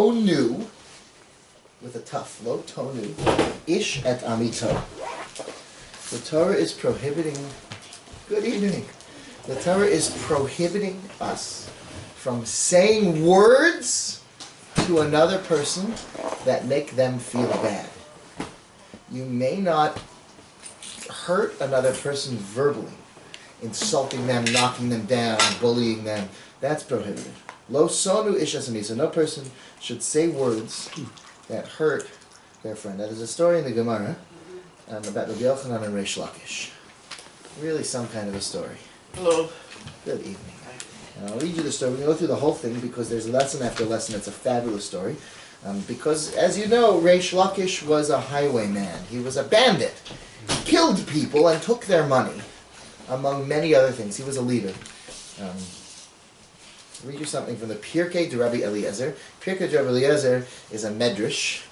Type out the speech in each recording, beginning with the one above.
tonu, with a tough, lo tonu, ish et amito. The Torah is prohibiting, good evening, the Torah is prohibiting us from saying words to another person that make them feel bad. You may not hurt another person verbally, insulting them, knocking them down, bullying them. That's prohibited. Lo sonu ish asamisa. No person should say words that hurt their friend. Now, there's a story in the Gemara about Rabbi Yochanan and Resh Lakish. Really some kind of a story. Hello. Good evening. And I'll read you the story. We're going to go through the whole thing because there's lesson after lesson. It's a fabulous story. Because, as you know, Resh Lakish was a highwayman. He was a bandit. He killed people and took their money, among many other things. He was a leader. I'll read you something from the Pirkei de Rabbi Eliezer. Pirkei de Rabbi Eliezer is a medrash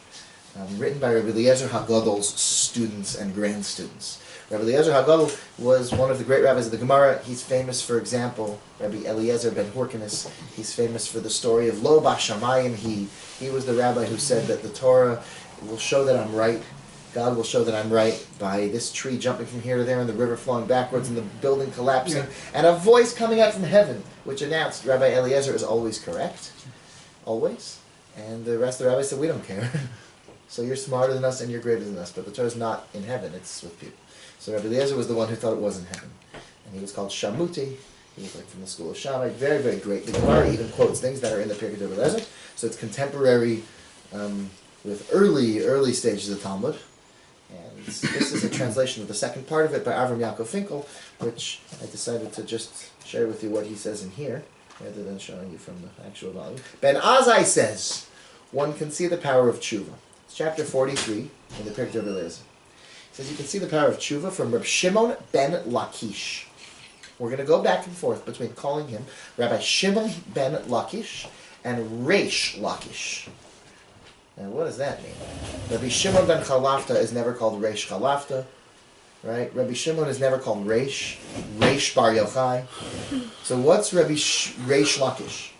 written by Rabbi Eliezer HaGadol's students and grandstudents. Rabbi Eliezer HaGadol was one of the great rabbis of the Gemara. He's famous, for example, Rabbi Eliezer ben Horkinus. He's famous for the story of Lo Bashamayim. He was the rabbi who said that the Torah will show that I'm right. God will show that I'm right by this tree jumping from here to there and the river flowing backwards and the building collapsing and a voice coming out from heaven which announced Rabbi Eliezer is always correct. Always. And the rest of the rabbis said, we don't care. So you're smarter than us and you're greater than us. But the Torah is not in heaven, it's with people. So Rabbi Eliezer was the one who thought it was in heaven. And he was called Shamuti. He was like from the school of Shammai. Very, very great. The Gemara even quotes things that are in the Pirkei de Rabbi Eliezer. So it's contemporary with early stages of Talmud. And this is a translation of the second part of it by Avram Yaakov Finkel, which I decided to just share with you what he says in here, rather than showing you from the actual volume. Ben Azai says, one can see the power of tshuva. It's chapter 43 in the Pirkei de Rabbi Eliezer. He says you can see the power of tshuva from Reb Shimon ben Lakish. We're going to go back and forth between calling him Rabbi Shimon ben Lakish and Resh Lakish. Now, what does that mean? Rabbi Shimon ben Chalafta is never called Resh Chalafta, right? Rabbi Shimon is never called Resh Bar Yochai. So what's Resh Lakish?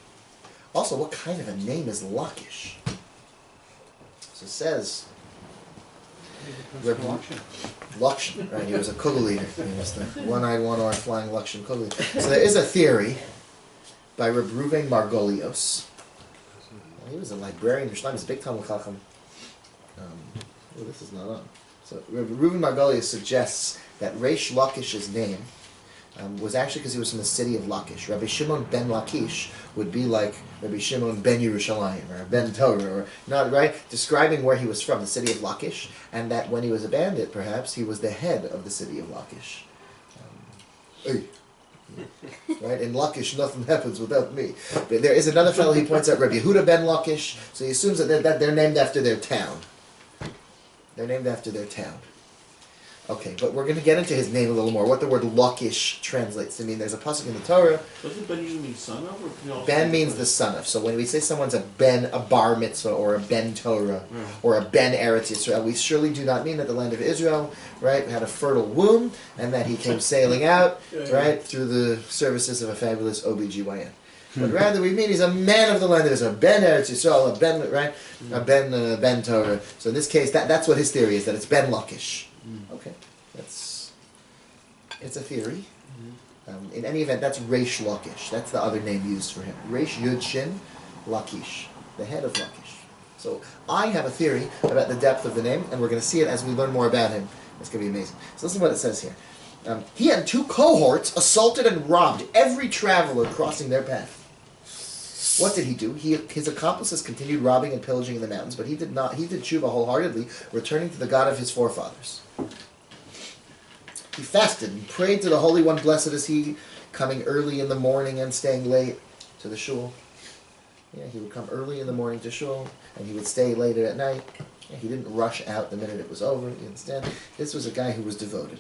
Also, what kind of a name is Lakish? So it says, Lakshan, right? He was a kugel leader. He was the one-eyed, one-armed flying Lakshan kugel leader. So there is a theory by Reb Ruven Margolios. He was a librarian. He was a big Talmud Chacham. This is not on. So Reuven Margolius suggests that Resh Lakish's name was actually because he was from the city of Lakish. Rabbi Shimon ben Lakish would be like Rabbi Shimon ben Yerushalayim or Ben Torah, or not, right? Describing where he was from, the city of Lakish, and that when he was a bandit, perhaps he was the head of the city of Lakish. Right? In Lakish, nothing happens without me. But there is another fellow he points out, Rabbi Yehuda ben Lakish, so he assumes that they're named after their town. They're named after their town. Okay, but we're going to get into his name a little more, what the word Lakish translates to mean. There's a pasuk in the Torah. Doesn't Ben usually mean son of? Or Ben means the son of. So when we say someone's a bar mitzvah, or a ben Torah, or a ben Eretz Yisrael, we surely do not mean that the land of Israel, right, had a fertile womb, and that he came sailing out, right, through the services of a fabulous OBGYN. But rather we mean he's a man of the land of Israel, ben Eretz Yisrael, a ben, right, a ben Torah. So in this case, that's what his theory is, that it's ben Lakish. Okay, it's a theory. In any event, that's Resh Lakish. That's the other name used for him. Resh Yud Shin Lakish, the head of Lakish. So I have a theory about the depth of the name, and we're going to see it as we learn more about him. It's going to be amazing. So listen to what it says here. He and two cohorts assaulted and robbed every traveler crossing their path. What did he do? His accomplices continued robbing and pillaging in the mountains, but he did not. He did tshuva wholeheartedly, returning to the God of his forefathers. He fasted and prayed to the Holy One, blessed is He, coming early in the morning and staying late to the shul. Yeah, he would come early in the morning to shul, and he would stay later at night. Yeah, he didn't rush out the minute it was over. Instead, this was a guy who was devoted.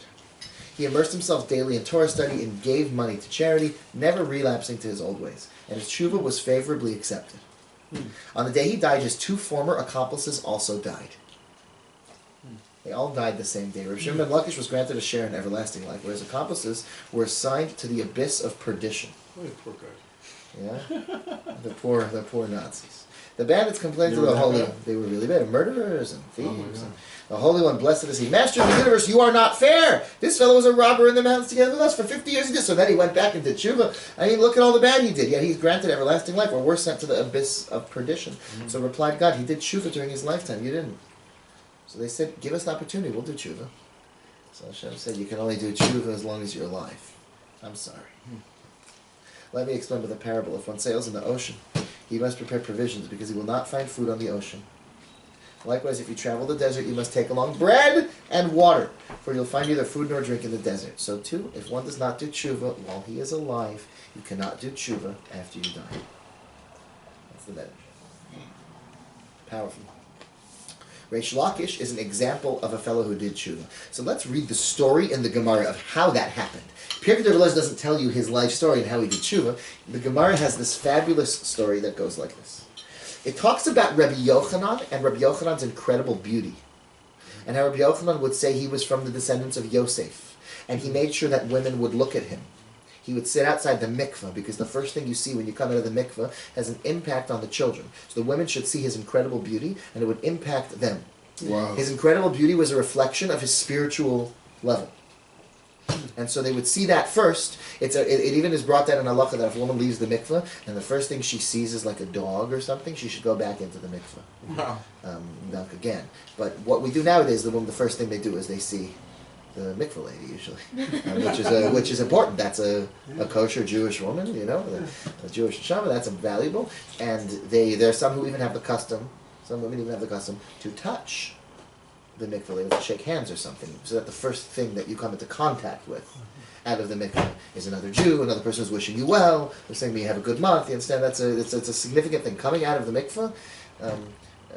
He immersed himself daily in Torah study and gave money to charity, never relapsing to his old ways. And his tshuva was favorably accepted. On the day he died, his two former accomplices also died. They all died the same day. Reb Shimon ben Lakish was granted a share in everlasting life, whereas accomplices were assigned to the abyss of perdition. Oh, poor guy. Yeah, the poor Nazis. The bandits complained to the Holy One. They were really bad, murderers and thieves. The Holy One, blessed is He. Master of the universe, you are not fair. This fellow was a robber in the mountains together with us for 50 years. He did. So then he went back and did tshuva. I mean, look at all the bad he did. Yet he's granted everlasting life, or we're sent to the abyss of perdition. So replied God, he did tshuva during his lifetime. You didn't. So they said, give us an opportunity. We'll do tshuva. So Hashem said, you can only do tshuva as long as you're alive. I'm sorry. Let me explain with a parable. If one sails in the ocean, he must prepare provisions because he will not find food on the ocean. Likewise, if you travel the desert, you must take along bread and water, for you'll find neither food nor drink in the desert. So too, if one does not do tshuva while he is alive, you cannot do tshuva after you die. That's the message. Powerful. Resh Lakish is an example of a fellow who did tshuva. So let's read the story in the Gemara of how that happened. Pirkei D'Avos doesn't tell you his life story and how he did tshuva. The Gemara has this fabulous story that goes like this. It talks about Rabbi Yochanan and Rabbi Yochanan's incredible beauty. And how Rabbi Yochanan would say he was from the descendants of Yosef. And he made sure that women would look at him. He would sit outside the mikveh, because the first thing you see when you come out of the mikveh has an impact on the children. So the women should see his incredible beauty, and it would impact them. Wow. His incredible beauty was a reflection of his spiritual level. And so they would see that first. It even is brought down in halacha that if a woman leaves the mikveh and the first thing she sees is like a dog or something, she should go back into the mikveh. Wow. Dunk again. But what we do nowadays, the first thing they do is they see the mikveh lady usually, which is important. That's a kosher Jewish woman, you know, a Jewish neshama. That's valuable. And there are some who even have the custom. Some women even have the custom to touch the mikveh lady, to shake hands or something, so that the first thing that you come into contact with out of the mikveh is another Jew, another person who's wishing you well, they're saying you have a good month. You understand? It's a significant thing. Coming out of the mikveh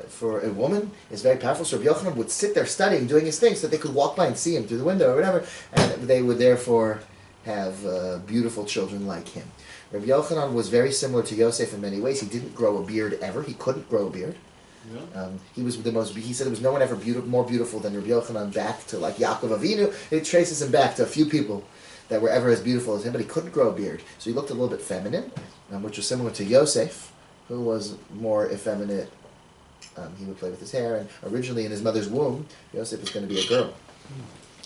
for a woman is very powerful. So Rabbi Yochanan would sit there studying, doing his thing, so that they could walk by and see him through the window or whatever, and they would therefore have beautiful children like him. Rabbi Yochanan was very similar to Yosef in many ways. He didn't grow a beard ever. He couldn't grow a beard. Yeah. He was the most. He said there was no one ever more beautiful than Rabbi Yochanan, back to like Yaakov Avinu. It traces him back to a few people that were ever as beautiful as him, but he couldn't grow a beard. So he looked a little bit feminine, which was similar to Yosef, who was more effeminate. He would play with his hair, and originally in his mother's womb, Yosef was going to be a girl.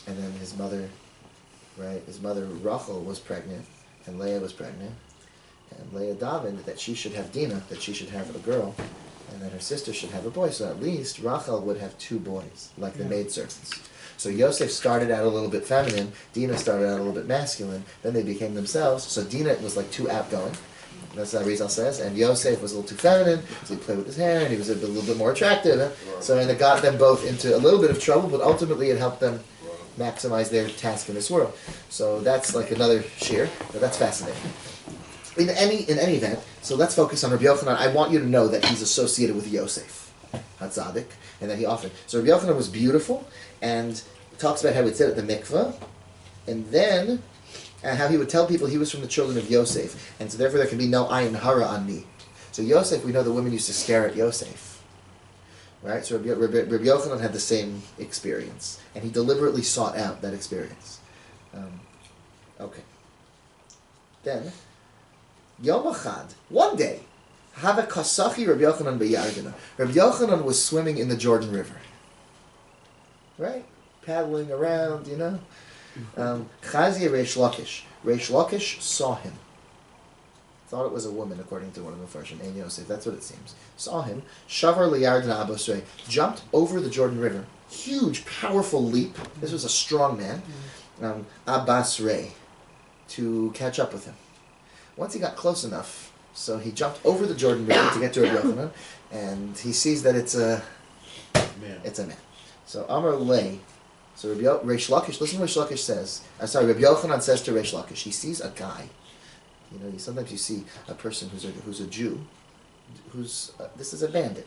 And then his mother Rachel was pregnant, and Leah was pregnant. And Leah davened that she should have Dinah, that she should have a girl, and that her sister should have a boy. So at least Rachel would have two boys, like the maidservants. So Yosef started out a little bit feminine, Dinah started out a little bit masculine, then they became themselves. So Dinah was like too outgoing, that's how Rizal says, and Yosef was a little too feminine, so he played with his hair, and he was a little bit more attractive. So and it got them both into a little bit of trouble, but ultimately it helped them maximize their task in this world. So that's like another sheer, but that's fascinating. In any event, so let's focus on Rabbi Yochanan. I want you to know that he's associated with Yosef, Hatzadik, and that he often. So Rabbi Yochanan was beautiful, and talks about how he'd sit at the mikveh, and then how he would tell people he was from the children of Yosef, and so therefore there can be no ayin hara on me. So Yosef, we know the women used to stare at Yosef, right? So Rabbi Yochanan had the same experience, and he deliberately sought out that experience. Okay. Then, Yom Echad, one day, Hava Kasachi Rabbi Yochanan b'Yardena. Rabbi Yochanan was swimming in the Jordan River. Right? Paddling around, you know. Chazia Resh Lakish. Resh Lakish saw him. Thought it was a woman, according to one of the Farshim, Ein Yosef, that's what it seems. Saw him. Shavar liyardena abosrei. Jumped over the Jordan River. Huge, powerful leap. This was a strong man. Abasrei. To catch up with him. Once he got close enough, so he jumped over the Jordan River to get to Rabbi Yochanan, and he sees that it's a man. So Amar Lei, so Resh Lakish, listen to what Resh Lakish says. Rabbi Yochanan says to Resh Lakish, he sees a guy. You know, sometimes you see a person who's a Jew, this is a bandit.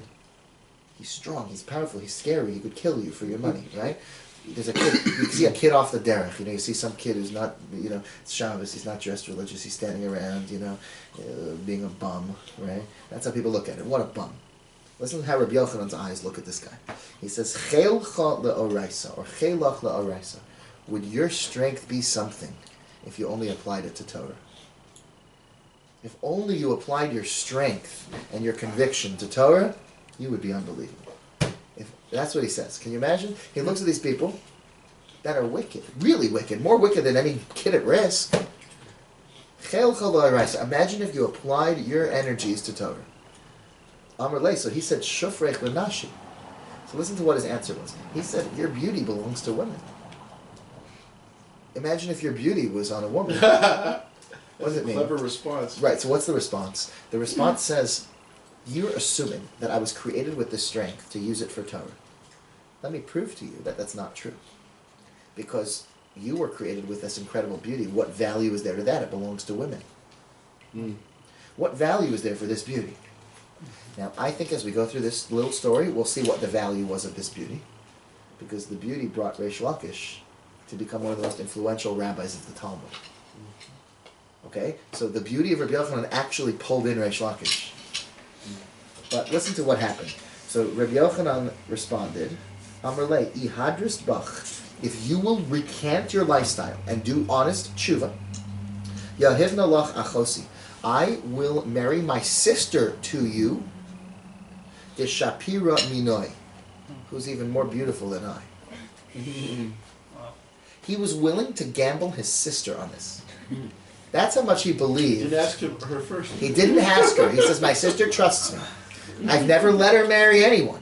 He's strong, he's powerful, he's scary, he could kill you for your money, right? There's a kid, you see a kid off the derech, you know, you see some kid who's not, you know, it's Shabbos, he's not dressed religious, he's standing around, you know, being a bum, right? That's how people look at him. What a bum. Listen to how Rabbi Yochanan's eyes look at this guy. He says, Cheilcha le'oraisa, or Cheilach le'oraisa. Would your strength be something if you only applied it to Torah? If only you applied your strength and your conviction to Torah, you would be unbelievable. That's what he says. Can you imagine? He looks at these people that are wicked, really wicked, more wicked than any kid at risk. Imagine if you applied your energies to Torah. So he said, Shufrech l'nashi. So listen to what his answer was. He said, your beauty belongs to women. Imagine if your beauty was on a woman. What does it mean? Clever response. Right, so what's the response? The response says, you're assuming that I was created with this strength to use it for Torah. Let me prove to you that that's not true. Because you were created with this incredible beauty. What value is there to that? It belongs to women. What value is there for this beauty? Now, I think as we go through this little story, we'll see what the value was of this beauty. Because the beauty brought Resh Lakish to become one of the most influential rabbis of the Talmud. Okay? So the beauty of Rabbi Yochanan actually pulled in Resh Lakish. But listen to what happened. So Rabbi Yochanan responded, Amrlei, ihadrist bach, if you will recant your lifestyle and do honest tshuva, yahivna lach achosi, I will marry my sister to you, the Shapira Minoi, who's even more beautiful than I. He was willing to gamble his sister on this. That's how much he believed. Didn't ask her first. He didn't ask her. He says, my sister trusts me. I've never let her marry anyone.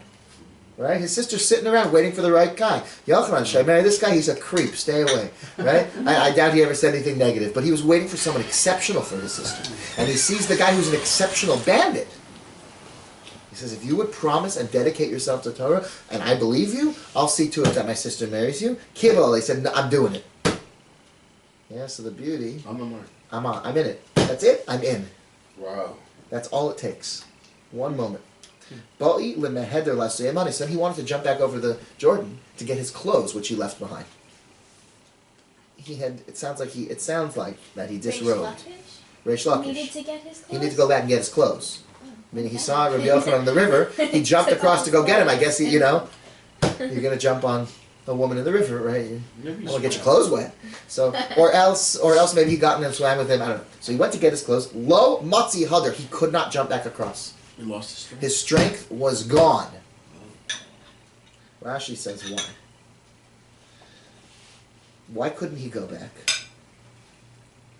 Right? His sister's sitting around waiting for the right guy. Yochanan, should I marry this guy? He's a creep. Stay away. Right? I doubt he ever said anything negative. But he was waiting for someone exceptional for his sister. And he sees the guy who's an exceptional bandit. He says, if you would promise and dedicate yourself to Torah, and I believe you, I'll see to it that my sister marries you. Kibble, he said, no, I'm doing it. Yeah, so the beauty... I'm in it. That's it. I'm in. Wow. That's all it takes. One moment. Ba'i lemeheder lasuyemani. So he wanted to jump back over the Jordan to get his clothes, which he left behind. It sounds like that he disrobed. Resh Lakish. He needed to get his clothes? He needed to go back and get his clothes. I mean, he saw Rabbi Yochanan on the river. He jumped across to go get him. I guess you're going to jump on a woman in the river, right? You don't want to get your clothes wet. So, or else maybe he got in and swam with him. I don't know. So he went to get his clothes. Lo matzi hadar. He could not jump back across. He lost his strength. His strength was gone. Rashi says why. Why couldn't he go back?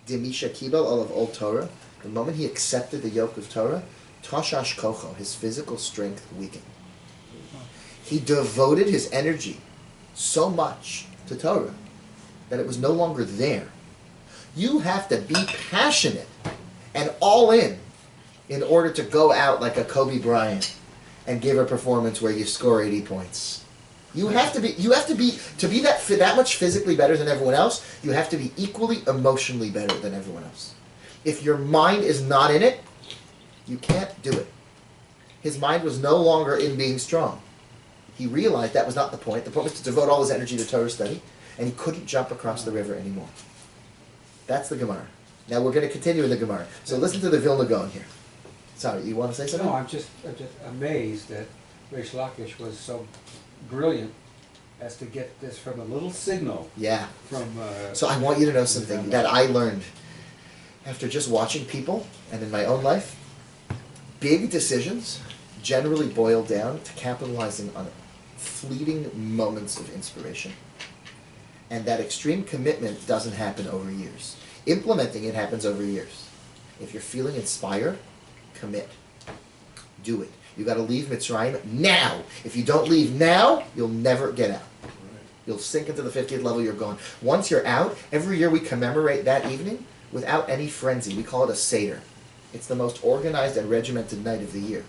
Dimisha kibel of old Torah. The moment he accepted the yoke of Torah, tashash kocho, his physical strength weakened. He devoted his energy so much to Torah that it was no longer there. You have to be passionate and all in order to go out like a Kobe Bryant and give a performance where you score 80 points. To be that much physically better than everyone else, you have to be equally emotionally better than everyone else. If your mind is not in it, you can't do it. His mind was no longer in being strong. He realized that was not the point. The point was to devote all his energy to Torah study, and he couldn't jump across the river anymore. That's the Gemara. Now we're going to continue in the Gemara. So listen to the Vilna Gaon here. Sorry, you want to say something? No, I'm just amazed that Resh Lakish was so brilliant as to get this from a little signal. Yeah. From. So I want you to know something that I learned after just watching people and in my own life. Big decisions generally boil down to capitalizing on fleeting moments of inspiration. And that extreme commitment doesn't happen over years. Implementing it happens over years. If you're feeling inspired, commit. Do it. You got to leave Mitzrayim now. If you don't leave now, you'll never get out. You'll sink into the 50th level, you're gone. Once you're out, every year we commemorate that evening without any frenzy. We call it a Seder. It's the most organized and regimented night of the year.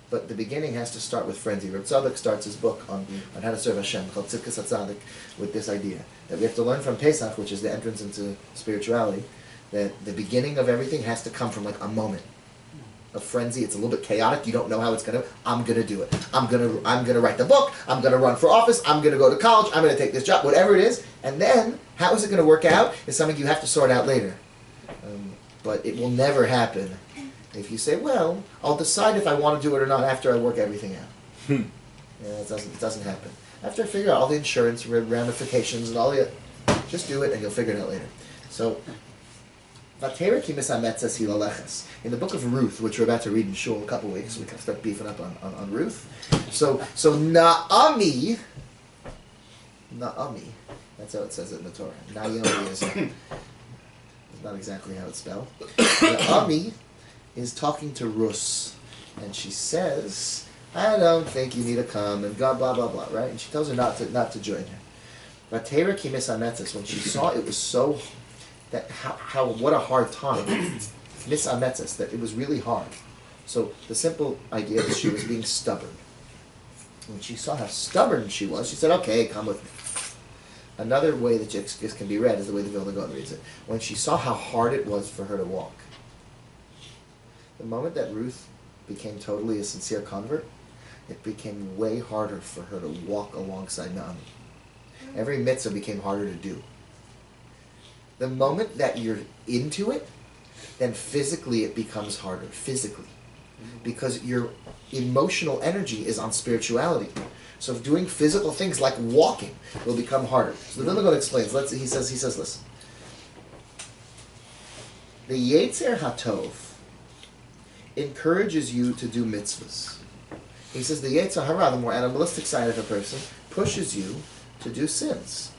But the beginning has to start with frenzy. Reb Tzadok starts his book on how to serve Hashem, called Tzidkas HaTzadik, with this idea. That we have to learn from Pesach, which is the entrance into spirituality, that the beginning of everything has to come from like a moment of frenzy. It's a little bit chaotic. You don't know how it's going to. I'm going to do it. I'm going to write the book. I'm going to run for office. I'm going to go to college. I'm going to take this job. Whatever it is. And then, how is it going to work out is something you have to sort out later. But it will never happen if you say, well, I'll decide if I want to do it or not after I work everything out. Yeah, it doesn't happen. After I figure out all the insurance ramifications and all the... Just do it and you'll figure it out later. So, In the book of Ruth, which we're about to read in Shul in a couple of weeks, we can start beefing up on Ruth. So Naomi, that's how it says it in the Torah. Naomi is not exactly how it's spelled. Naomi is talking to Rus, and she says, I don't think you need to come, and God, blah, blah, blah, right? And she tells her not to join her. But when she saw it was so, what a hard time, misametzes, that it was really hard. So the simple idea is she was being stubborn. When she saw how stubborn she was, she said, okay, come with me. Another way that this can be read is the way the Vilna Gaon reads it. When she saw how hard it was for her to walk. The moment that Ruth became totally a sincere convert, it became way harder for her to walk alongside Naomi. Every mitzvah became harder to do. The moment that you're into it, then physically it becomes harder, physically. Because your emotional energy is on spirituality. So doing physical things like walking will become harder. So the Vilna Gaon explains, he says, listen. The Yetzer HaTov encourages you to do mitzvahs. He says the Yetzer Hara, the more animalistic side of a person, pushes you to do sins.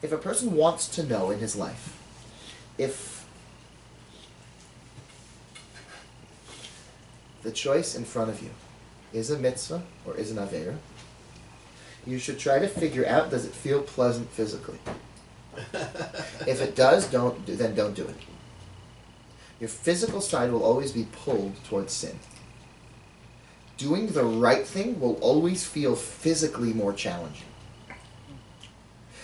If a person wants to know in his life if the choice in front of you is a mitzvah or is an avera, you should try to figure out, does it feel pleasant physically? If it does, then don't do it. Your physical side will always be pulled towards sin. Doing the right thing will always feel physically more challenging.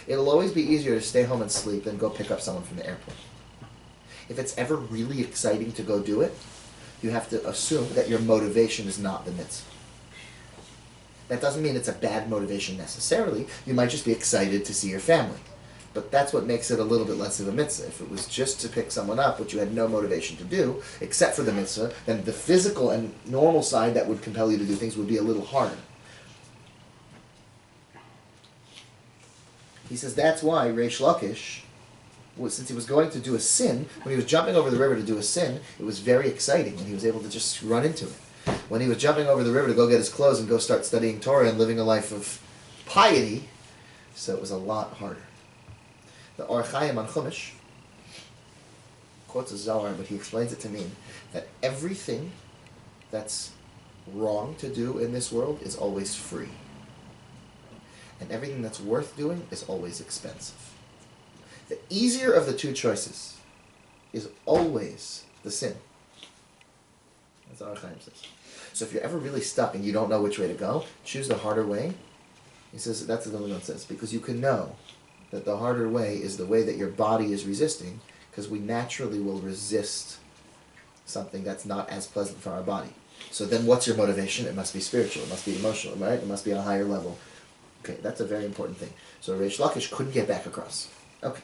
It'll always be easier to stay home and sleep than go pick up someone from the airport. If it's ever really exciting to go do it, you have to assume that your motivation is not the mitzvah. That doesn't mean it's a bad motivation necessarily. You might just be excited to see your family. But that's what makes it a little bit less of a mitzvah. If it was just to pick someone up, which you had no motivation to do, except for the mitzvah, then the physical and normal side that would compel you to do things would be a little harder. He says that's why Resh Lakish, since he was going to do a sin, when he was jumping over the river to do a sin, it was very exciting, and he was able to just run into it. When he was jumping over the river to go get his clothes and go start studying Torah and living a life of piety, so it was a lot harder. The Or Chaim on Chumash quotes a Zohar, but he explains it to mean that everything that's wrong to do in this world is always free. And everything that's worth doing is always expensive. The easier of the two choices is always the sin. That's what Or Chaim says. So if you're ever really stuck and you don't know which way to go, choose the harder way. He says, that's what the Vilna Gaon says, because you can know that the harder way is the way that your body is resisting, because we naturally will resist something that's not as pleasant for our body. So then what's your motivation? It must be spiritual, it must be emotional, right? It must be on a higher level. Okay, that's a very important thing. So Resh Lakish couldn't get back across. Okay.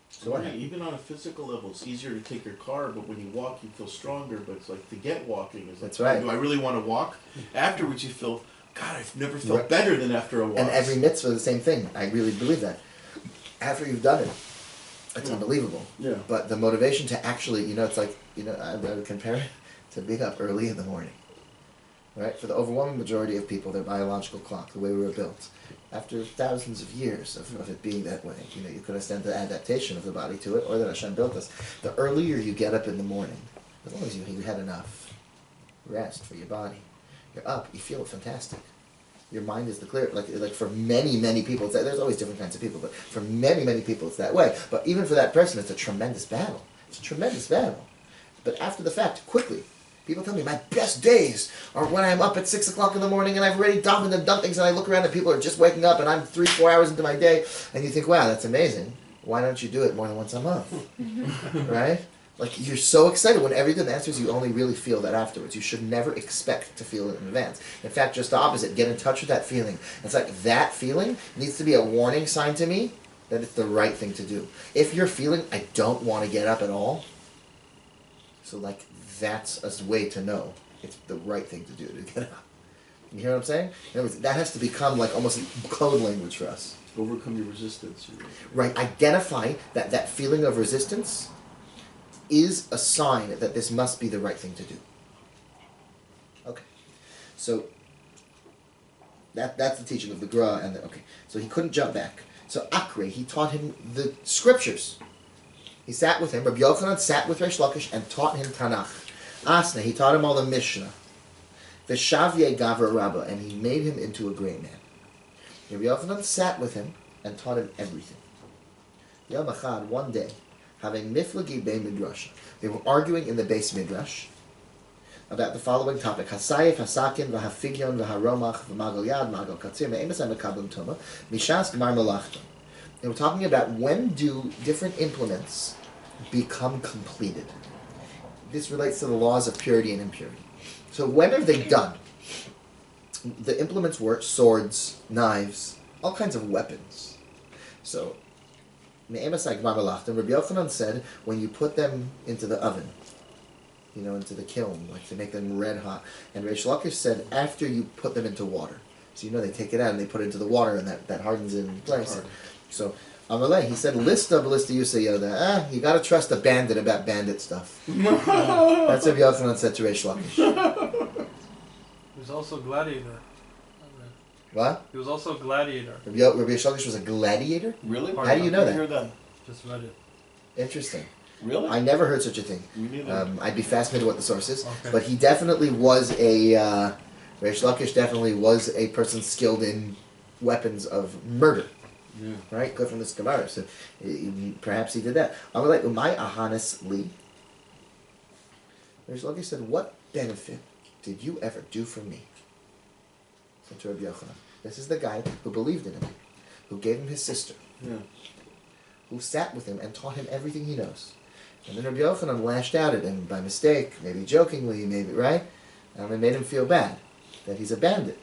So what happened? Even on a physical level, it's easier to take your car, but when you walk, you feel stronger. But it's like to get walking is like, that's right. Do I really want to walk? Afterwards, you feel, God, I've never felt better than after a walk. And every mitzvah, the same thing. I really believe that. After you've done it, it's unbelievable. Yeah. But the motivation to actually, it's like, I would compare it to being up early in the morning. Right? For the overwhelming majority of people, their biological clock, the way we were built, after thousands of years of it being that way, you could extend the adaptation of the body to it, or that Hashem built us. The earlier you get up in the morning, as long as you had enough rest for your body, you're up, you feel fantastic. Your mind is the clear, like for many, many people, there's always different kinds of people, but for many, many people it's that way. But even for that person, it's a tremendous battle. It's a tremendous battle. But after the fact, quickly, people tell me my best days are when I'm up at 6 o'clock in the morning and I've already done things, and I look around and people are just waking up and I'm 3-4 hours into my day, and you think, wow, that's amazing. Why don't you do it more than once a month? Right? Like, you're so excited when everything, the answer is you only really feel that afterwards. You should never expect to feel it in advance. In fact, just the opposite. Get in touch with that feeling. It's like that feeling needs to be a warning sign to me that it's the right thing to do. If you're feeling, I don't want to get up at all, so that's a way to know it's the right thing to do, to get up. You hear what I'm saying? In other words, that has to become like almost code language for us. Overcome your resistance. Right, identify that feeling of resistance is a sign that this must be the right thing to do. Okay, so that's the teaching of the Gra and the, okay. So he couldn't jump back. So Akre, he taught him the scriptures. He sat with him. Rabbi Yochanan sat with Resh Lakish and taught him Tanakh. Asna, he taught him all the Mishnah. Veshavye Gavra Rabba, and he made him into a great man. Rabbi Yochanan sat with him and taught him everything. Yom Echad, one day, having miflagi bei midrash, they were arguing in the base midrash about the following topic: Hasayif, Hasakin, V'hafigyon, V'haromach, V'magal Yad, Magal Katzir, Me'emasai Mekablim Tuma, Mishas Gemar Melachta. They were talking about when do different implements become completed. This relates to the laws of purity and impurity. So when are they done? The implements were swords, knives, all kinds of weapons. So, Me'emasai Gemar Melachta, Rabbi Yochanan said, when you put them into the oven, into the kiln, like to make them red hot. And Resh Lakish said, after you put them into water. So they take it out and they put it into the water and that hardens in place. So, Amalei, he said, Lista Ballista Yusa Yoda. You gotta trust a bandit about bandit stuff. That's what Yochanan said to Resh Lakish. He was also a gladiator. What? He was also a gladiator. Rabbi Lakish was a gladiator? Really? How do you know that? Hear that? Just read it. Interesting. Really? I never heard such a thing. Me neither. I'd be fascinated what the source is. Okay. But he definitely was Resh Lakish definitely was a person skilled in weapons of murder. Yeah. Right? Good from this Gemara. So perhaps he did that. I was like, Umay Ahanis Li. Resh Lakish said, what benefit did you ever do for me? Said to Rabbi Yochanan. This is the guy who believed in him, who gave him his sister, who sat with him and taught him everything he knows. And then Rabbi Yochanan lashed out at him by mistake, maybe jokingly, maybe, right? And it made him feel bad that he's a bandit.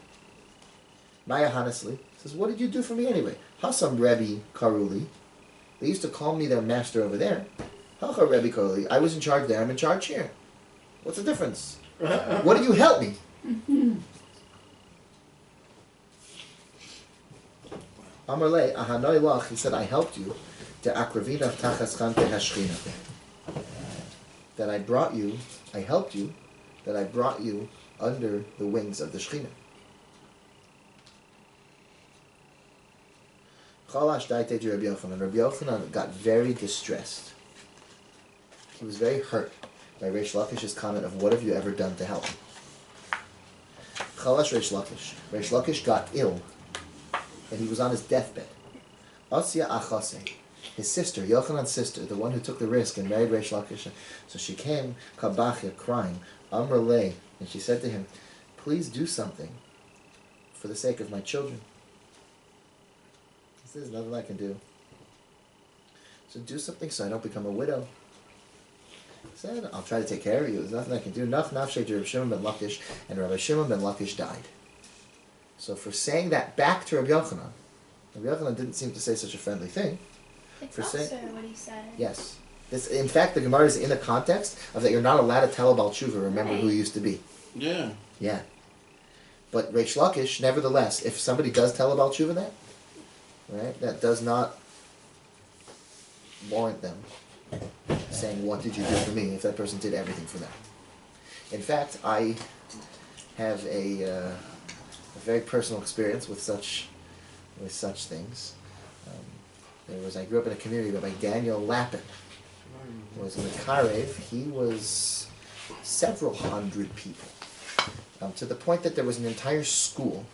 Maya honestly says, what did you do for me anyway? Hasam Rebi Karuli. They used to call me their master over there. Hacha Rebi Karuli. I was in charge there, I'm in charge here. What's the difference? What did you help me? Amarle, Ahanoi Lach, he said, I helped you to Akravina Tachaskante Hashchina. That I helped you, that I brought you under the wings of the Shechina. Chalash daite Rabbi Yochanan. Rabbi Yochanan got very distressed. He was very hurt by Resh Lakish's comment of, what have you ever done to help? Chalash Resh Lakish. Resh Lakish got ill, and he was on his deathbed. Asya Achase. His sister, Yochanan's sister, the one who took the risk and married Resh Lakish. So she came, Kabachya, crying, Amrle, and she said to him, please do something for the sake of my children. He says, there's nothing I can do. So do something so I don't become a widow. He said, I'll try to take care of you. There's nothing I can do. Nach nafshe Rabbi Shimon ben Lakish, and Rabbi Shimon ben Lakish died. So for saying that back to Rabbi Yochanan didn't seem to say such a friendly thing. It's For also saying, what he said. yes. This, in fact, the Gemara is in the context of that you're not allowed to tell a Baal Tshuva, remember who you used to be. Yeah. Yeah. But Resh Lakish, nevertheless, if somebody does tell a Baal Tshuva that, right, that does not warrant them saying, what did you do for me, if that person did everything for them. In fact, I have a very personal experience with such things. I grew up in a community where Daniel Lappin was in the Karev. He was several hundred people, to the point that there was an entire school,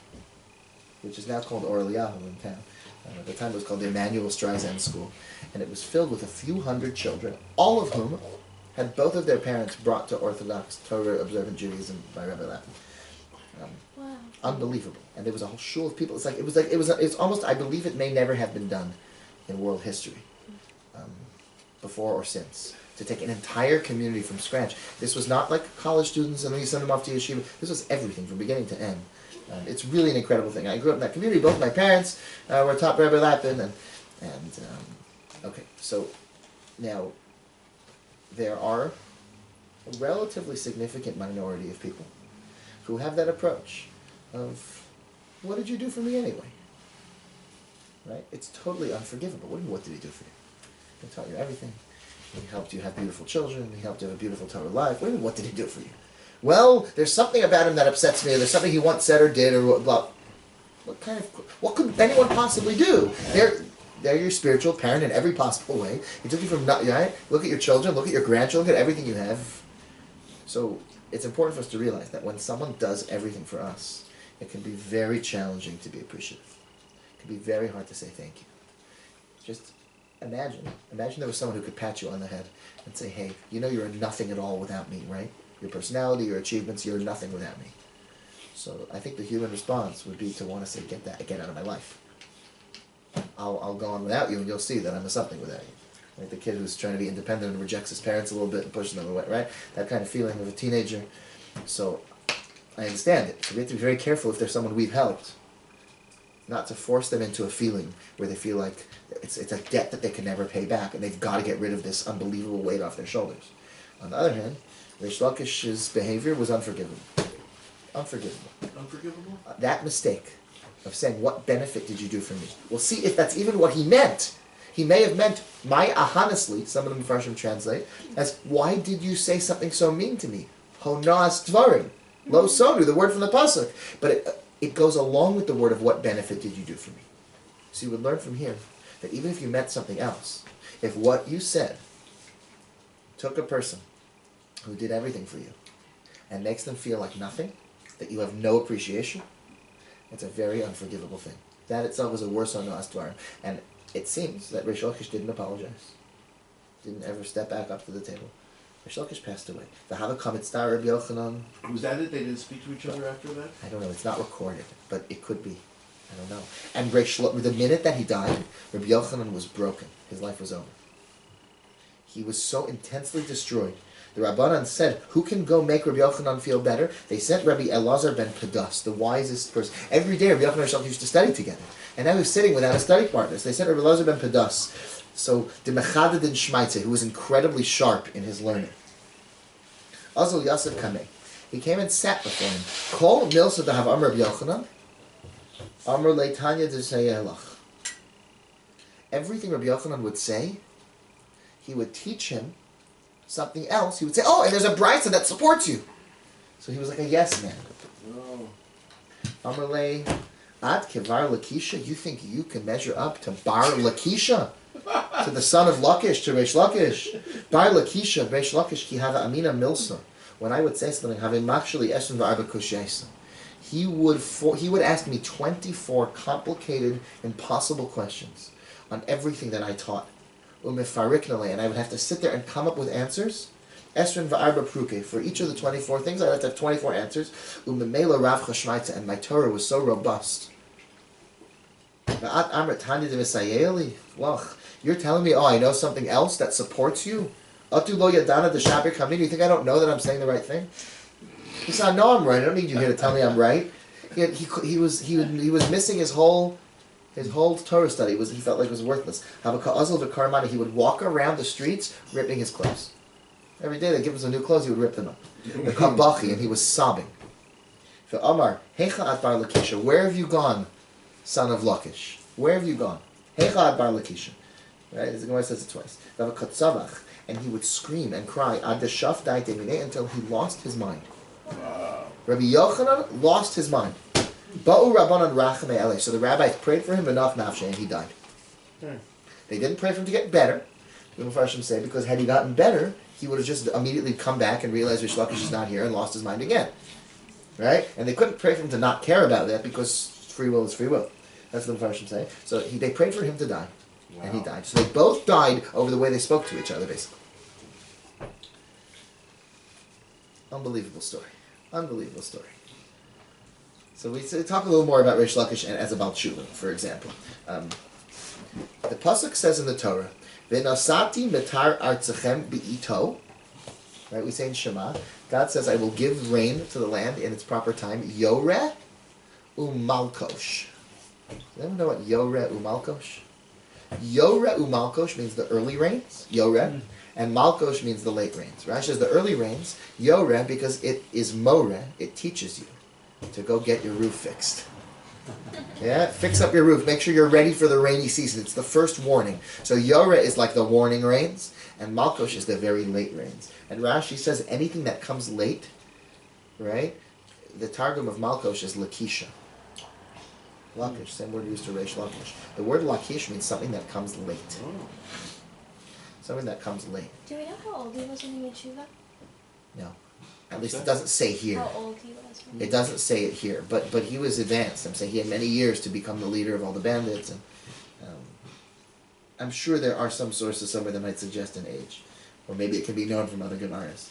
which is now called Orliahu in town. At the time it was called the Emanuel Streisand School, and it was filled with a few hundred children, all of whom had both of their parents brought to Orthodox Torah observant Judaism by Rabbi Lappin. Wow. Unbelievable, and there was a whole shul of people. It's almost, I believe it may never have been done in world history, before or since, to take an entire community from scratch. This was not like college students and then you send them off to yeshiva. This was everything from beginning to end. It's really an incredible thing. I grew up in that community. Both my parents were taught Rabbi Lappin, okay. So now there are a relatively significant minority of people who have that approach of, what did you do for me anyway? Right? It's totally unforgivable. What did he do for you? He taught you everything. He helped you have beautiful children. He helped you have a beautiful Torah life. What did he do for you? Well, there's something about him that upsets me, or there's something he once said or did, or blah. What could anyone possibly do? They're your spiritual parent in every possible way. He took you from, right? Look at your children, look at your grandchildren, look at everything you have. So it's important for us to realize that when someone does everything for us, it can be very challenging to be appreciative. It can be very hard to say thank you. Just imagine there was someone who could pat you on the head and say, hey, you know you're nothing at all without me, right? Your personality, your achievements, you're nothing without me. So I think the human response would be to want to say, get out of my life. I'll go on without you, and you'll see that I'm a something without you. Like the kid who's trying to be independent and rejects his parents a little bit and pushes them away, right? That kind of feeling of a teenager. So I understand it. So we have to be very careful if there's someone we've helped, not to force them into a feeling where they feel like it's a debt that they can never pay back, and they've got to get rid of this unbelievable weight off their shoulders. On the other hand, Resh Lakish's behavior was unforgivable. Unforgivable. Unforgivable? That mistake of saying, what benefit did you do for me? We'll see if that's even what he meant. He may have meant, my honestly, some of the Mepharshim translate, as, why did you say something so mean to me? Onas devarim. Lo sodu, the word from the pasuk. But it goes along with the word of what benefit did you do for me. So you would learn from here that even if you meant something else, if what you said took a person who did everything for you and makes them feel like nothing, that you have no appreciation, it's a very unforgivable thing. That itself is a worse onas devarim. And it seems that Resh Lakish didn't apologize. Didn't ever step back up to the table. Resh Lakish passed away. The Havakamitz star Rabbi Yochanan. Was that it? They didn't speak to each other after that? I don't know. It's not recorded, but it could be. I don't know. And the minute that he died, Rabbi Yochanan was broken. His life was over. He was so intensely destroyed. The Rabbanan said, who can go make Rabbi Yochanan feel better? They sent Rabbi Elazar ben Padas, the wisest person. Every day Rabbi Yochanan and Resh Lakish used to study together. And now he was sitting without a study partner. So they sent Rabbi Elazar ben Padas. So the Mechadad in Shmaitze, who was incredibly sharp in his learning. Azal Yasef Kameh. He came and sat before him. Kol milsa dahav Amar Rabbi Yochanan. Amar leitanya d'sayelach. Everything Rabbi Yochanan would say, he would teach him something else. He would say, oh, and there's a brisa that supports you. So he was like a yes man. Amar le ad kevar Lakisha. You think you can measure up to bar Lakisha? To the son of Lakish, to Resh Lakish. Bar Lakisha, Resh Lakish, ki hava amina milsa. When I would say something, have machshali esen v'arba kushaysa. He would ask me 24 complicated, impossible questions on everything that I taught. Umefariknale, and I would have to sit there and come up with answers. Esrin v'arba pruke. For each of the 24 things, I'd have to have 24 answers. Umemela rav chashmaita, and my Torah was so robust. You're telling me, oh, I know something else that supports you? Atu lo yadana d'shabir kamini. You think I don't know that I'm saying the right thing? He said, I know I'm right. I don't need you here to tell me I'm right. He was missing his whole Torah study. He felt like it was worthless. He would walk around the streets ripping his clothes. Every day they give him some new clothes, he would rip them up. And he was sobbing. Amar, Hecha at bar Lakisha, where have you gone, son of Lakish? Where have you gone? Hecha at bar Lakisha. Right? The Gemara says it twice. And he would scream and cry until he lost his mind. Wow. Rabbi Yochanan lost his mind. Ba'u Rabbanan Rachmei Eleh. So the rabbis prayed for him, Benach Nafshe, and he died. They didn't pray for him to get better. The Mepharshim say, because had he gotten better, he would have just immediately come back and realized Resh Lakish is not here and lost his mind again. Right? And they couldn't pray for him to not care about that because free will is free will. That's what the Mepharshim say. So they prayed for him to die. Wow. And he died. So they both died over the way they spoke to each other, basically. Unbelievable story. Unbelievable story. So we talk a little more about Resh Lakish and as about Tshuva, for example. The pasuk says in the Torah, "V'nasati metar artzachem bi'ito." Right, we say in Shema, God says, "I will give rain to the land in its proper time." Yoreh umalkosh. Does anyone know what Yoreh umalkosh? Yoreh umalkosh means the early rains. Yoreh. And Malkosh means the late rains. Rashi says the early rains, Yoreh, because it is Moreh, it teaches you. to go get your roof fixed. Yeah, fix up your roof. Make sure you're ready for the rainy season. It's the first warning. So Yoreh is like the warning rains, and Malkosh is the very late rains. And Rashi says anything that comes late, right? The Targum of Malkosh is Lakisha. Lakish, same word used to Resh Lakish. The word Lakish means something that comes late. Oh. Something that comes late. Do we know how old he was when he made tshuva? No. At least it doesn't say here. How old he was when It doesn't say it here, but he was advanced. I'm saying he had many years to become the leader of all the bandits, and I'm sure there are some sources somewhere that might suggest an age, or maybe it can be known from other Gemaras.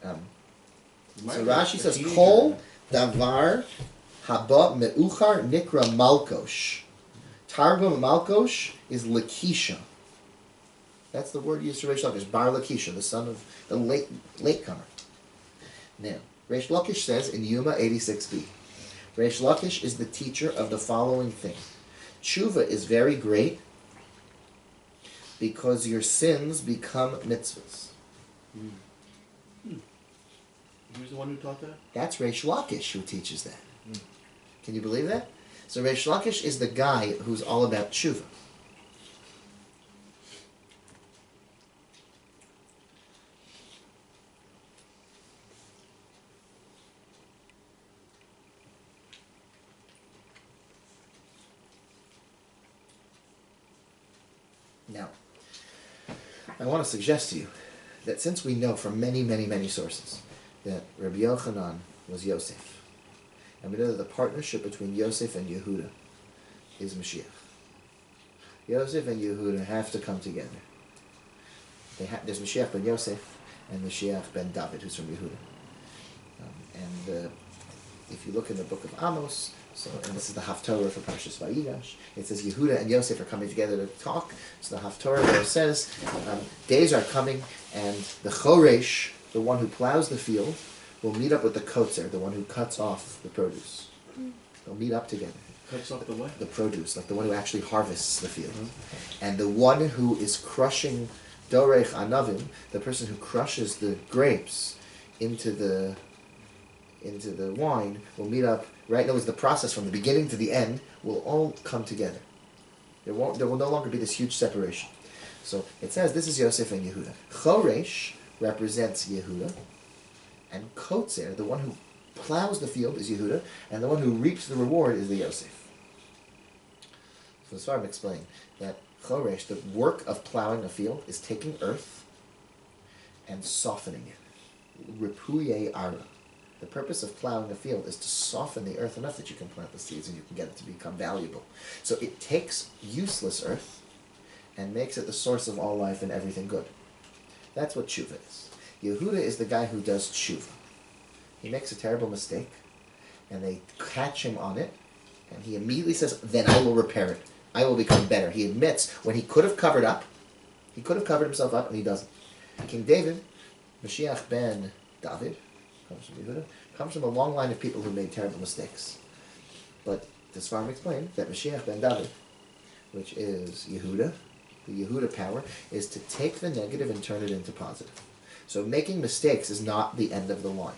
So Rashi says, "Kol davar haba meuchar nikra malkosh." Targum Malkosh is Lakisha. That's the word used for Resh Lakish, Bar Lakisha, the son of the latecomer. Now, Resh Lakish says in Yuma 86b, Resh Lakish is the teacher of the following thing. Tshuva is very great because your sins become mitzvahs. Who's the one who taught that? That's Resh Lakish who teaches that. Can you believe that? So Resh Lakish is the guy who's all about tshuva. Now, I want to suggest to you that since we know from many, many, many sources that Rabbi Yochanan was Yosef, and we know that the partnership between Yosef and Yehuda is Mashiach. Yosef and Yehuda have to come together. There's Mashiach ben Yosef and Mashiach ben David, who's from Yehuda. If you look in the book of Amos, and this is the Haftorah for Parashas Vayigash, it says Yehuda and Yosef are coming together to talk. So the Haftorah there says, days are coming, and the Choresh, the one who plows the field, will meet up with the Kotzer, the one who cuts off the produce. They'll meet up together. Cuts off the what? The produce, like the one who actually harvests the field. And the one who is crushing Dorech Anavim, the person who crushes the grapes into the wine, will meet up. Right now is the process from the beginning to the end will all come together. There will no longer be this huge separation. So it says this is Yosef and Yehuda. Choresh represents Yehuda, and Kotzer, the one who plows the field, is Yehuda, and the one who reaps the reward is the Yosef. So the Svarim explain that Choresh, the work of plowing a field, is taking earth and softening it. Ripuye ara. The purpose of plowing a field is to soften the earth enough that you can plant the seeds and you can get it to become valuable. So it takes useless earth and makes it the source of all life and everything good. That's what tshuva is. Yehuda is the guy who does tshuva. He makes a terrible mistake, and they catch him on it, and he immediately says, then I will repair it. I will become better. He admits when he could have covered up, he could have covered himself up, and he doesn't. King David, Mashiach ben David, comes from Yehuda, comes from a long line of people who made terrible mistakes. But the Svarim explained that Mashiach ben David, which is Yehuda, the Yehuda power, is to take the negative and turn it into positive. So making mistakes is not the end of the line.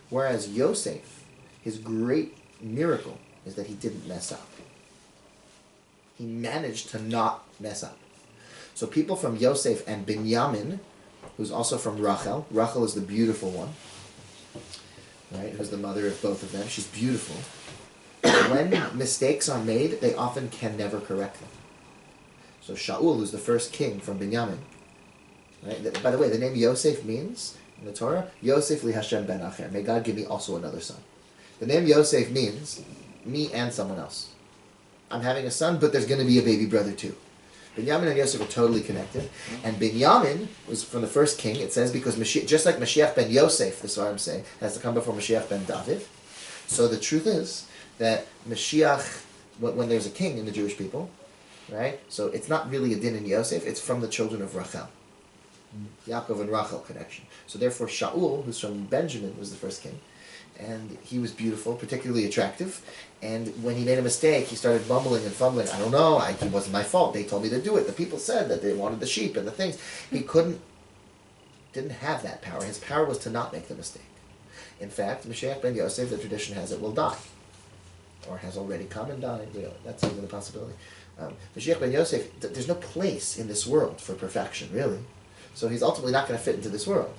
Whereas Yosef, his great miracle is that he didn't mess up. He managed to not mess up. So people from Yosef and Binyamin, who's also from Rachel, Rachel is the beautiful one, right, who's the mother of both of them. She's beautiful. When mistakes are made, they often can never correct them. So Shaul, who's the first king from Binyamin, right? By the way, the name Yosef means, in the Torah, Yosef li Hashem ben Acher. May God give me also another son. The name Yosef means me and someone else. I'm having a son, but there's going to be a baby brother too. Binyamin and Yosef are totally connected. And Binyamin was from the first king, it says, because Mashiach, just like Mashiach ben Yosef, that's what I'm saying, has to come before Mashiach ben David. So the truth is that Mashiach, when there's a king in the Jewish people, right, so it's not really a din in Yosef, it's from the children of Rachel. Yaakov and Rachel connection. So therefore Shaul, who's from Benjamin, was the first king. And he was beautiful, particularly attractive. And when he made a mistake, he started bumbling and fumbling. I don't know, it wasn't my fault. They told me to do it. The people said that they wanted the sheep and the things. He didn't have that power. His power was to not make the mistake. In fact, Mashiach ben Yosef, the tradition has it, will die. Or has already come and died. That's even a possibility. Mashiach ben Yosef, there's no place in this world for perfection, really. So he's ultimately not going to fit into this world.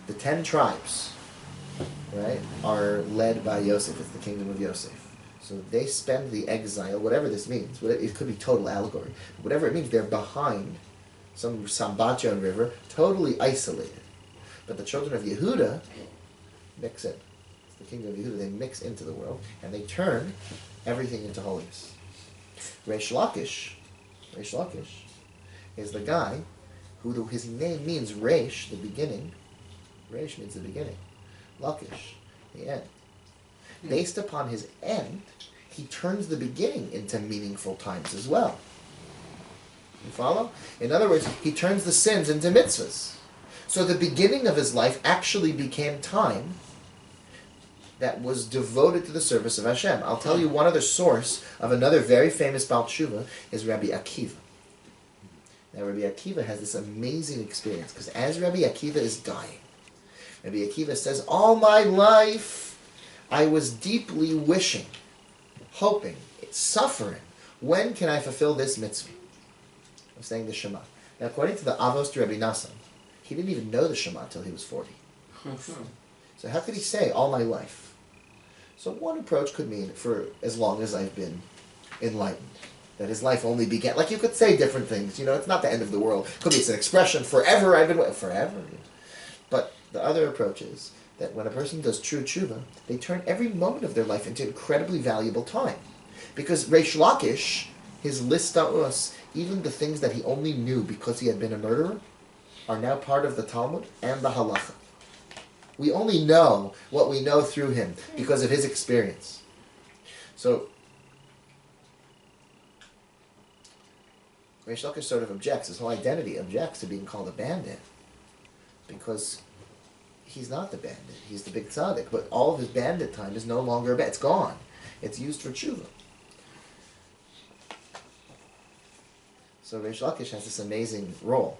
The 10 tribes, right, are led by Yosef. It's the kingdom of Yosef. So they spend the exile, whatever this means. It could be total allegory. Whatever it means, they're behind some Sambatyon river, totally isolated. But the children of Yehuda mix in. It's the kingdom of Yehuda. They mix into the world, and they turn everything into holiness. Resh Lakish is the guy who his name means Resh, the beginning. Resh means the beginning. Lakish, the end. Based upon his end, he turns the beginning into meaningful times as well. You follow? In other words, he turns the sins into mitzvahs. So the beginning of his life actually became time that was devoted to the service of Hashem. I'll tell you one other source of another very famous Baal Tshuva is Rabbi Akiva. Now Rabbi Akiva has this amazing experience, because as Rabbi Akiva is dying, Rabbi Akiva says, all my life I was deeply wishing, hoping, suffering, when can I fulfill this mitzvah? I'm saying the Shema. Now according to the Avos to Rabbi Nassan, he didn't even know the Shema until he was 40. So how could he say, all my life? So one approach could mean, for as long as I've been enlightened, that his life only began. Like you could say different things, it's not the end of the world. Could be it's an expression, forever I've been waiting, forever. But the other approach is that when a person does true tshuva, they turn every moment of their life into incredibly valuable time. Because Resh Lakish, his listos, even the things that he only knew because he had been a murderer, are now part of the Talmud and the Halacha. We only know what we know through him because of his experience. So, Resh Lakish sort of objects, his whole identity objects to being called a bandit, because he's not the bandit, he's the big tzaddik, but all of his bandit time is no longer a bandit, it's gone. It's used for tshuva. So Resh Lakish has this amazing role.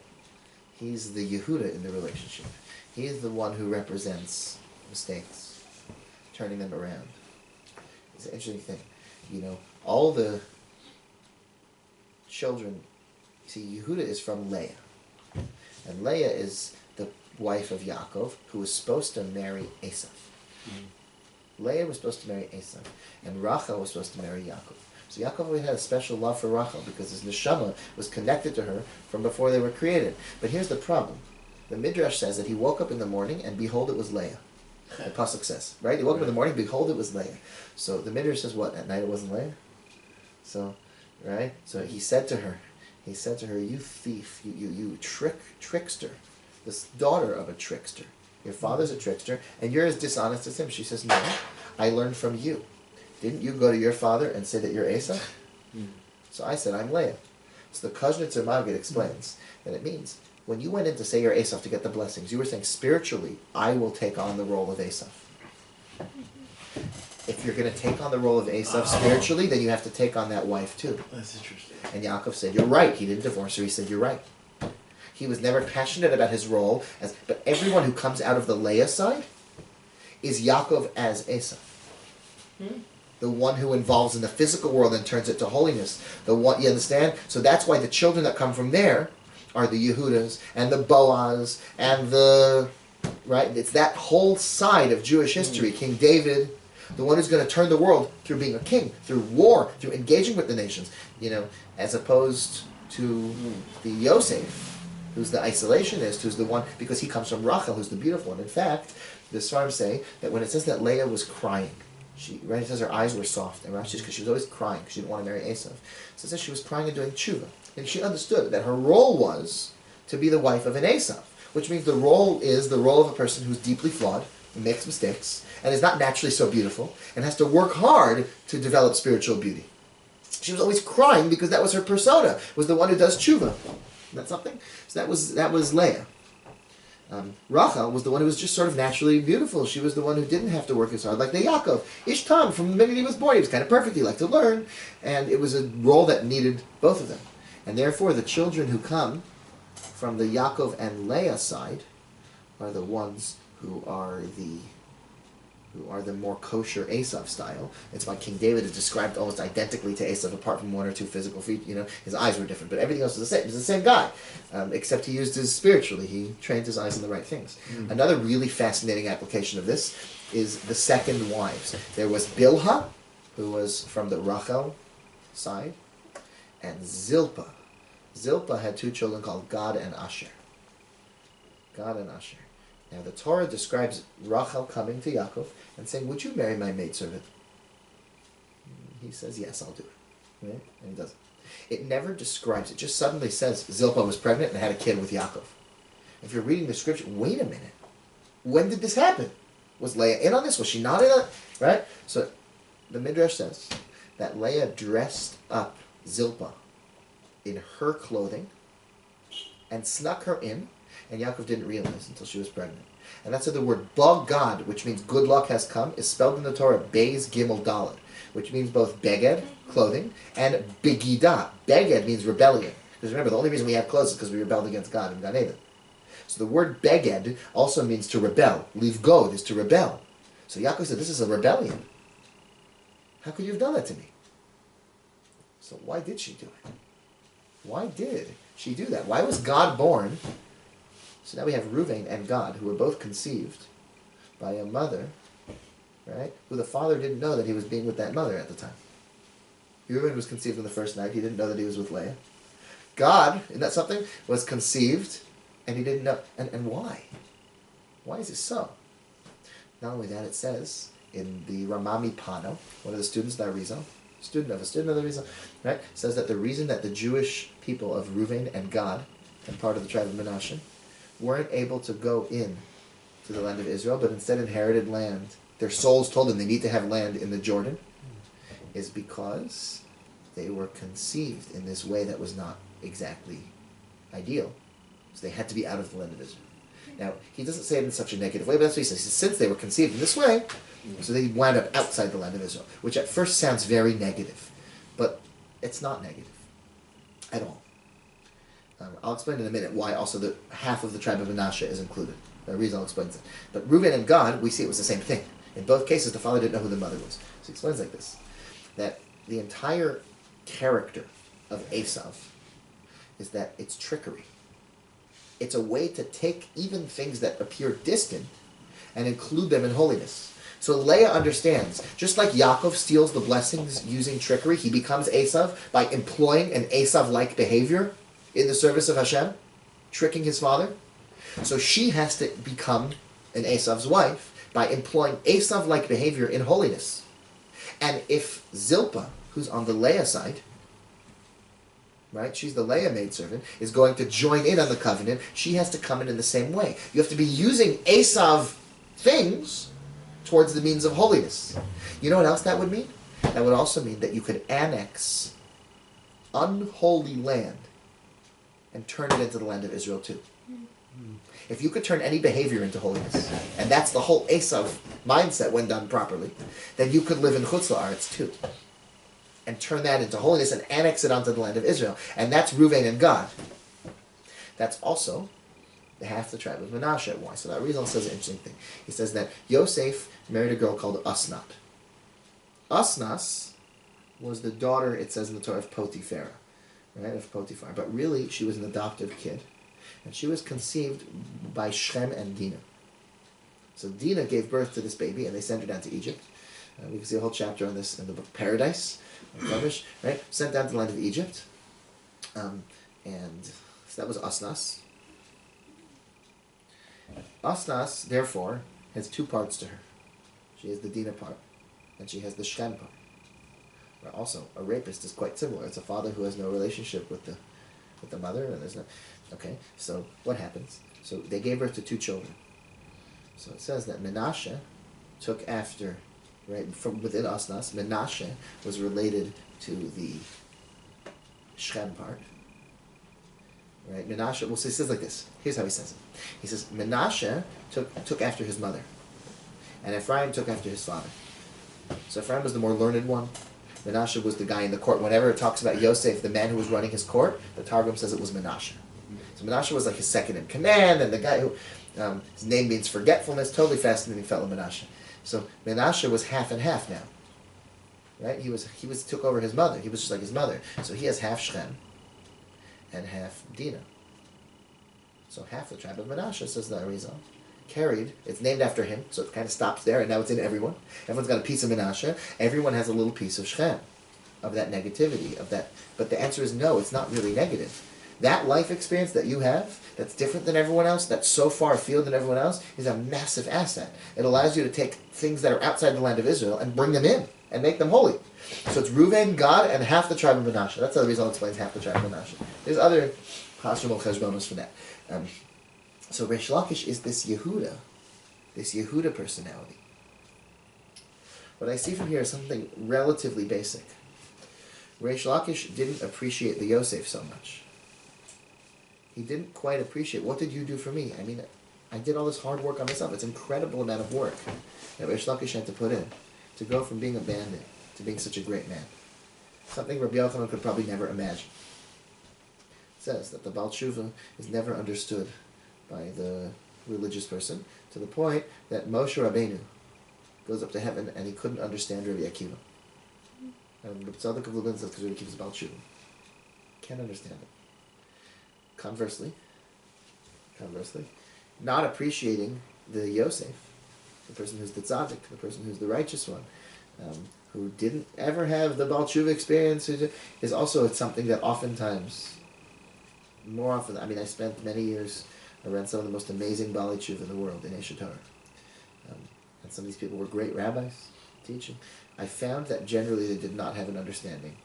He's the Yehuda in the relationship. He is the one who represents mistakes, turning them around. It's an interesting thing. All the children, see, Yehuda is from Leah. And Leah is the wife of Yaakov, who was supposed to marry Esav. Leah was supposed to marry Esav, and Rachel was supposed to marry Yaakov. So Yaakov always had a special love for Rachel because his neshama was connected to her from before they were created. But here's the problem. The Midrash says that he woke up in the morning and behold it was Leah. The Pasuk says, right? He woke up in the morning, behold it was Leah. So the Midrash says what? At night it wasn't Leah? So, right? So he said to her, you thief, you trickster, this daughter of a trickster. Your father's a trickster, and you're as dishonest as him. She says, no, I learned from you. Didn't you go to your father and say that you're Esau? So I said, I'm Leah. So the Kuznetzer Maggid explains that it means, when you went in to say you're Esau to get the blessings, you were saying, spiritually, I will take on the role of Esau. If you're going to take on the role of Esau spiritually, then you have to take on that wife too. That's interesting. And Yaakov said, you're right. He didn't divorce her. He said, you're right. He was never passionate about his role, but everyone who comes out of the Leah side is Yaakov as Esau. The one who involves in the physical world and turns it to holiness. The one, you understand? So that's why the children that come from there are the Yehudas and the Boaz and the, right? It's that whole side of Jewish history. King David, the one who's going to turn the world through being a king, through war, through engaging with the nations, as opposed to the Yosef, who's the isolationist, who's the one, because he comes from Rachel, who's the beautiful one. In fact, the Svarim say that when it says that Leah was crying, it says her eyes were soft, and Rashi says because she was always crying, because she didn't want to marry Esav. So it says she was crying and doing tshuva. And she understood that her role was to be the wife of an Esav, which means the role is the role of a person who's deeply flawed, and makes mistakes, and is not naturally so beautiful, and has to work hard to develop spiritual beauty. She was always crying because that was her persona, was the one who does tshuva. Isn't that something? So that was Leah. Rachel was the one who was just sort of naturally beautiful. She was the one who didn't have to work as hard. Like the Yaakov. Ishtam, from the minute he was born, he was kind of perfect. He liked to learn. And it was a role that needed both of them. And therefore, the children who come from the Yaakov and Leah side are the ones who are the who are the more kosher Esav style. It's why King David is described almost identically to Esav, apart from one or two physical features. You know, his eyes were different, but everything else was the same. He's the same guy, except he used his spiritually. He trained his eyes in the right things. Another really fascinating application of this is the second wives. There was Bilhah, who was from the Rachel side, and Zilpah. Zilpah had two children called Gad and Asher. Gad and Asher. Now the Torah describes Rachel coming to Yaakov and saying, "Would you marry my maidservant?" He says, "Yes, I'll do it." Right? And he does it. It never describes, it just suddenly says Zilpah was pregnant and had a kid with Yaakov. If you're reading the scripture, wait a minute. When did this happen? Was Leah in on this? Was she not in on it? Right? So the Midrash says that Leah dressed up Zilpah in her clothing and snuck her in, and Yaakov didn't realize until she was pregnant. And that's why the word Bogad, which means good luck has come, is spelled in the Torah Beis Gimel Dalet, which means both Beged, clothing, and Begida. Beged means rebellion. Because remember, the only reason we have clothes is because we rebelled against God in Gan Eden. So the word Beged also means to rebel. Leave God is to rebel. So Yaakov said, this is a rebellion. How could you have done that to me? So why did she do it? Why did she do that? Why was God born? So now we have Reuven and Gad, who were both conceived by a mother, right? Who the father didn't know that he was being with that mother at the time. Reuven was conceived on the first night. He didn't know that he was with Leah. Gad, isn't that something? Was conceived, and he didn't know. And why? Why is this so? Not only that, it says in the Ramami Pano, one of the students of the Arizal, student of the Arizal, right, says that the reason that the Jewish people of Reuven and Gad, and part of the tribe of Menashe, weren't able to go in to the land of Israel, but instead inherited land. Their souls told them they need to have land in the Jordan, is because they were conceived in this way that was not exactly ideal. So they had to be out of the land of Israel. Now, he doesn't say it in such a negative way, but that's what he says. He says, since they were conceived in this way, so they wound up outside the land of Israel, which at first sounds very negative, but it's not negative at all. I'll explain in a minute why also the half of the tribe of Menashe is included. The reason I'll explain it. But Reuben and Gad, we see it was the same thing. In both cases, the father didn't know who the mother was. So he explains like this, that the entire character of Esav is that it's trickery. It's a way to take even things that appear distant and include them in holiness. So Leah understands, just like Yaakov steals the blessings using trickery, he becomes Esav by employing an Esav-like behavior in the service of Hashem, tricking his father. So she has to become an Esav's wife by employing Esav-like behavior in holiness. And if Zilpah, who's on the Leah side, right, she's the Leah maidservant, is going to join in on the covenant, she has to come in the same way. You have to be using Esav things towards the means of holiness. You know what else that would mean? That would also mean that you could annex unholy land and turn it into the land of Israel too. If you could turn any behavior into holiness, and that's the whole Esav mindset when done properly, then you could live in Chutz La'aretz too, and turn that into holiness and annex it onto the land of Israel. And that's Reuven and Gad. That's also the half the tribe of Menashe. Why? So that Arizal says an interesting thing. He says that Yosef married a girl called Asnat. Asnas was the daughter, it says in the Torah, of Potiphar. Right, of Potiphar. But really, she was an adoptive kid. And she was conceived by Shem and Dinah. So Dinah gave birth to this baby, and they sent her down to Egypt. We can see a whole chapter on this in the book Paradise, Lakish, right? Sent down to the land of Egypt. And so that was Asnas. Asnas, therefore, has two parts to her. She has the Dinah part, and she has the Shem part. But also, a rapist is quite similar. It's a father who has no relationship with the mother, and there's no... Okay, so what happens? So they gave birth to two children. So it says that Menashe took after, right, from within Asnas, Menashe was related to the Shem part. Right, Menashe, well, so he says like this. Here's how he says it. He says, Menashe took after his mother, and Ephraim took after his father. So Ephraim was the more learned one. Menashe was the guy in the court. Whenever it talks about Yosef, the man who was running his court, the Targum says it was Menashe. So Menashe was like his second in command, and the guy who, his name means forgetfulness, totally fascinating fellow Menashe. So Menashe was half and half now. Right? He took over his mother. He was just like his mother. So he has half Shechem and half Dinah. So half the tribe of Menashe, says the Arizal, carried, it's named after him, so it kind of stops there, and now it's in everyone. Everyone's got a piece of Menashe. Everyone has a little piece of Shechem, of that negativity, of that. But the answer is no, it's not really negative. That life experience that you have, that's different than everyone else, that's so far afield than everyone else, is a massive asset. It allows you to take things that are outside the land of Israel and bring them in and make them holy. So it's Reuven, God, and half the tribe of Menashe. That's how the Rizal explains half the tribe of Menashe. There's other possible cheshbonos for that. So Resh Lakish is this Yehuda personality. What I see from here is something relatively basic. Resh Lakish didn't appreciate the Yosef so much. He didn't quite appreciate, what did you do for me? I mean, I did all this hard work on myself. It's an incredible amount of work that Resh Lakish had to put in to go from being a bandit to being such a great man. Something Rabbi Yochanan could probably never imagine. It says that the Baal Tshuva is never understood by the religious person, to the point that Moshe Rabbeinu goes up to heaven and he couldn't understand Rabbi Akiva. And the Tzaddik of Lublin says because Rabbi Akiva is Baal Tshuva. Can't understand it. Conversely, not appreciating the Yosef, the person who's the tzaddik, the person who's the righteous one, who didn't ever have the Baal Tshuva experience, is also something that oftentimes, more often, I mean, I spent many years around some of the most amazing Baalei Tshuva in the world in Eshet Torah. And some of these people were great rabbis teaching. I found that generally they did not have an understanding.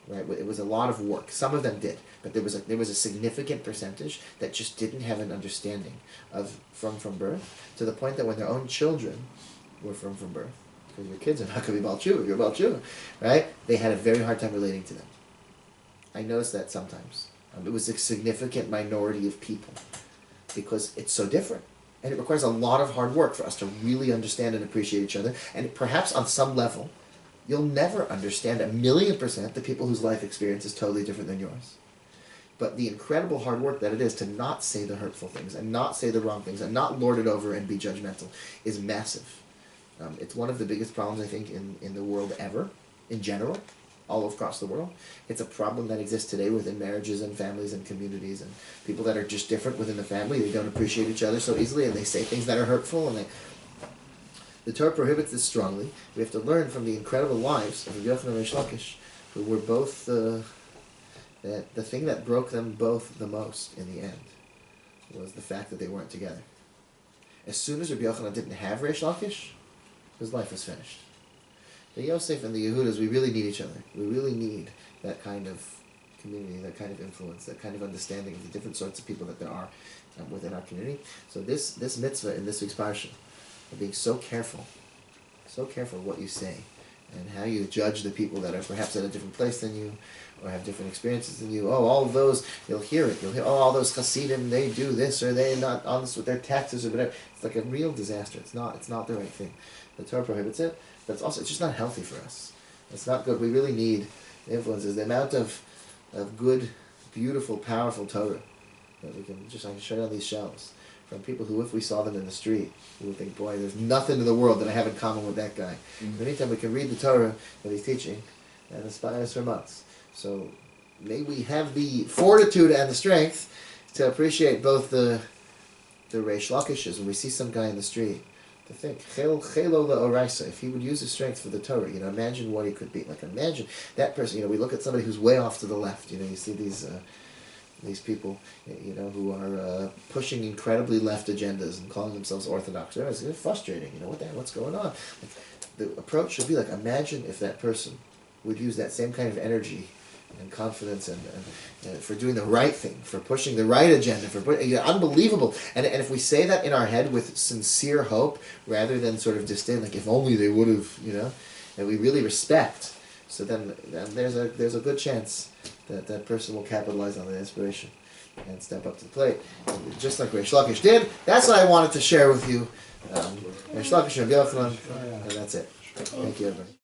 Right, it was a lot of work. Some of them did, but there was a significant percentage that just didn't have an understanding of from birth, to the point that when their own children were from birth, because your kids are not going to be Baal Tshuva, you're Baal Tshuva, right? They had a very hard time relating to them. I noticed that sometimes. It was a significant minority of people, because it's so different. And it requires a lot of hard work for us to really understand and appreciate each other, and perhaps on some level, you'll never understand 1,000,000% the people whose life experience is totally different than yours. But the incredible hard work that it is to not say the hurtful things, and not say the wrong things, and not lord it over and be judgmental, is massive. It's one of the biggest problems, I think, in the world ever, in general, all across the world. It's a problem that exists today within marriages and families and communities, and people that are just different within the family, they don't appreciate each other so easily, and they say things that are hurtful, and the Torah prohibits this strongly. We have to learn from the incredible lives of Yochanan and Resh Lakish, who were both the thing that broke them both the most in the end was the fact that they weren't together. As soon as Rabbi Yochanan didn't have Resh Lakish, his life was finished. The Yosef and the Yehudas, we really need each other. We really need that kind of community, that kind of influence, that kind of understanding of the different sorts of people that there are within our community. So this mitzvah in this week's parashah, of being so careful what you say, and how you judge the people that are perhaps at a different place than you, or have different experiences than you. Oh, all of those, you'll hear, oh, all those Hasidim, they do this, or they're not honest with their taxes, or whatever. It's like a real disaster. It's not the right thing. The Torah prohibits it, but it's just not healthy for us. It's not good. We really need influences. The amount of good, beautiful, powerful Torah that I can show you on these shelves, from people who, if we saw them in the street, we would think, boy, there's nothing in the world that I have in common with that guy. Mm-hmm. Anytime we can read the Torah that he's teaching, that inspires us for months. So may we have the fortitude and the strength to appreciate both the Resh Lakishes when we see some guy in the street, to think, if he would use his strength for the Torah, imagine what he could be. Like, imagine that person, we look at somebody who's way off to the left, you see these people, who are pushing incredibly left agendas and calling themselves Orthodox. It's frustrating. What's going on? The approach should be like, imagine if that person would use that same kind of energy and confidence and for doing the right thing, for pushing the right agenda, unbelievable. And if we say that in our head with sincere hope, rather than sort of disdain, like if only they would have, and we really respect, so then there's a good chance that person will capitalize on the inspiration and step up to the plate. And just like Resh Lakish did, that's what I wanted to share with you. Resh Lakish and Yochanan, and that's it. Thank you, everybody.